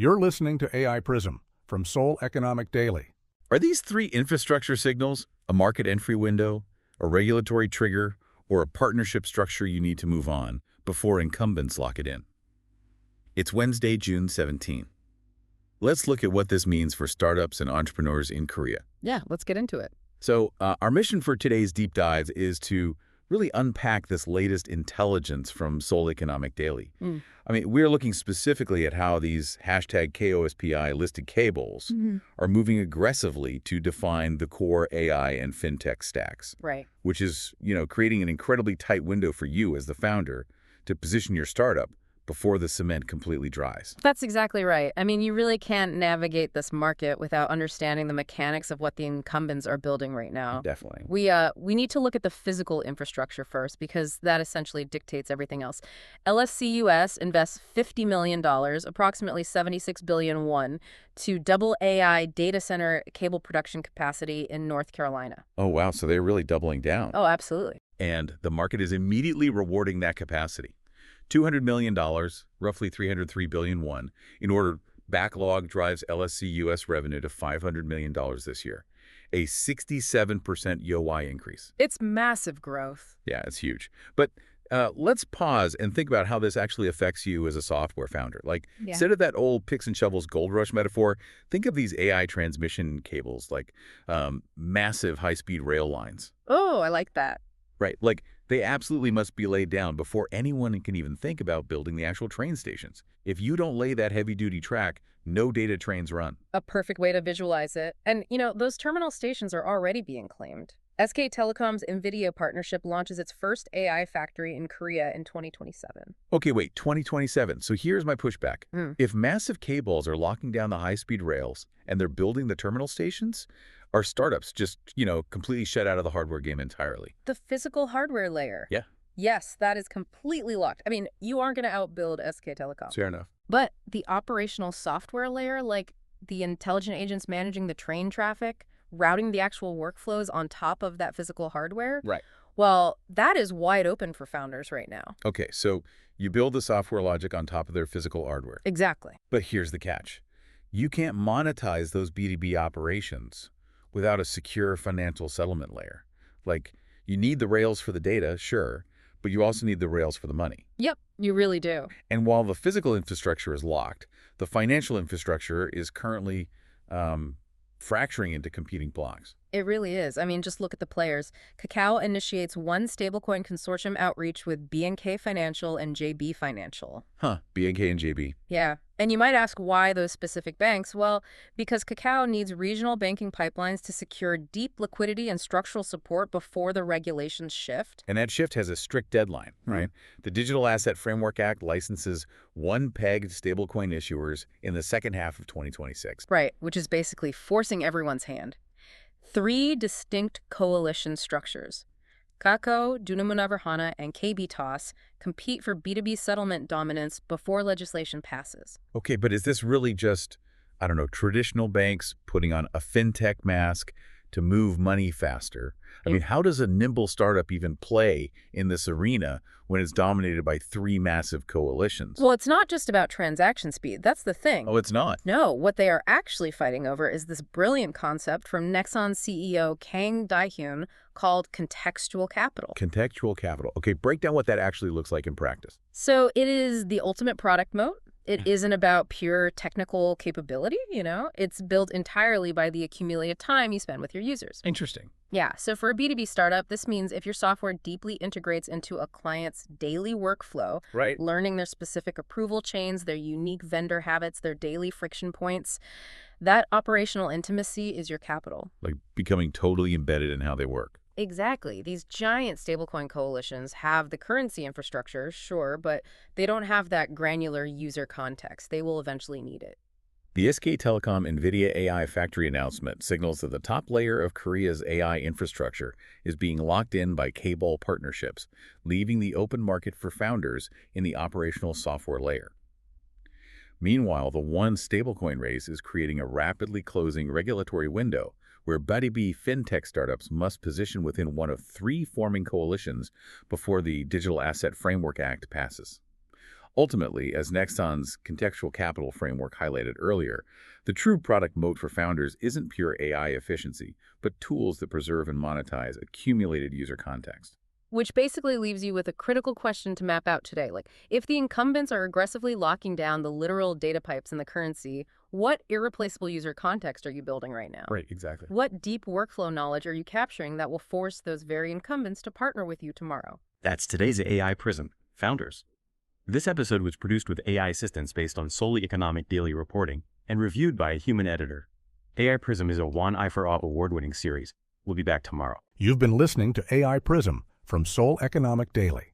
You're listening to AI PRISM from Seoul Economic Daily. Are these three infrastructure signals a market entry window, a regulatory trigger, or a partnership structure you need to move on before incumbents lock it in? It's Wednesday, June 17. Let's look at what this means for startups and entrepreneurs in Korea. Yeah, let's get into it. So our mission for today's deep dive is to really unpack this latest intelligence from Seoul Economic Daily. I mean, we're looking specifically at how these #KOSPI listed cables are moving aggressively to define the core AI and fintech stacks. Right. Which is, creating an incredibly tight window for you as the founder to position your startup before the cement completely dries. That's exactly right. I mean, you really can't navigate this market without understanding the mechanics of what the incumbents are building right now. Definitely. We need to look at the physical infrastructure first because that essentially dictates everything else. LSCUS invests $50 million, approximately 76 billion won, to double AI data center cable production capacity in North Carolina. Oh, wow. So they're really doubling down. Oh, absolutely. And the market is immediately rewarding that capacity. $200 million, roughly 303 billion won, in order backlog drives LSCUS revenue to $500 million this year, a 67% YoY increase. It's massive growth. Yeah, it's huge. But let's pause and think about how this actually affects you as a software founder. Instead of that old picks and shovels gold rush metaphor, think of these AI transmission cables like massive high-speed rail lines. Oh, I like that. Right. They absolutely must be laid down before anyone can even think about building the actual train stations. If you don't lay that heavy-duty track, no data trains run. A perfect way to visualize it. And, those terminal stations are already being claimed. SK Telecom's Nvidia partnership launches its first AI factory in Korea in 2027. Okay, wait, 2027. So here's my pushback. If massive cables are locking down the high-speed rails and they're building the terminal stations, are startups just, completely shut out of the hardware game entirely? The physical hardware layer. Yeah. Yes, that is completely locked. I mean, you aren't going to outbuild SK Telecom. Fair enough. But the operational software layer, like the intelligent agents managing the train traffic, routing the actual workflows on top of that physical hardware. Right. Well, that is wide open for founders right now. Okay, so you build the software logic on top of their physical hardware. Exactly. But here's the catch. You can't monetize those B2B operations without a secure financial settlement layer. You need the rails for the data, sure, but you also need the rails for the money. Yep, you really do. And while the physical infrastructure is locked, the financial infrastructure is currently fracturing into competing blocks. It really is. I mean, just look at the players. Kakao initiates one stablecoin consortium outreach with BNK Financial and JB Financial. BNK and JB. Yeah. And you might ask why those specific banks? Well, because Kakao needs regional banking pipelines to secure deep liquidity and structural support before the regulations shift. And that shift has a strict deadline, right? The Digital Asset Framework Act licenses one-pegged stablecoin issuers in the second half of 2026. Right, which is basically forcing everyone's hand. 3 distinct coalition structures, Kakao, Dunamunavarhana, and KB Toss, compete for B2B settlement dominance before legislation passes. Okay, but is this really just, traditional banks putting on a fintech mask to move money faster? I mean, how does a nimble startup even play in this arena when it's dominated by 3 massive coalitions? Well, it's not just about transaction speed. That's the thing. Oh, it's not? No, what they are actually fighting over is this brilliant concept from Nexon CEO Kang Dae-hyun called contextual capital. Contextual capital. Okay, break down what that actually looks like in practice. So it is the ultimate product moat. It isn't about pure technical capability, It's built entirely by the accumulated time you spend with your users. Interesting. Yeah, so for a B2B startup, this means if your software deeply integrates into a client's daily workflow, right, learning their specific approval chains, their unique vendor habits, their daily friction points, that operational intimacy is your capital. Like becoming totally embedded in how they work. Exactly. These giant stablecoin coalitions have the currency infrastructure, sure, but they don't have that granular user context. They will eventually need it. The SK Telecom Nvidia AI factory announcement signals that the top layer of Korea's AI infrastructure is being locked in by cable partnerships, leaving the open market for founders in the operational software layer. Meanwhile, the one stablecoin race is creating a rapidly closing regulatory window where B2B fintech startups must position within one of 3 forming coalitions before the Digital Asset Framework Act passes. Ultimately, as Nexon's contextual capital framework highlighted earlier, the true product moat for founders isn't pure AI efficiency, but tools that preserve and monetize accumulated user context. Which basically leaves you with a critical question to map out today. Like, if the incumbents are aggressively locking down the literal data pipes and the currency, what irreplaceable user context are you building right now? Right, exactly. What deep workflow knowledge are you capturing that will force those very incumbents to partner with you tomorrow? That's today's AI PRISM Founders. This episode was produced with AI assistance based on solely economic daily reporting and reviewed by a human editor. AI PRISM is a One Eye for All award-winning series. We'll be back tomorrow. You've been listening to AI PRISM from Seoul Economic Daily.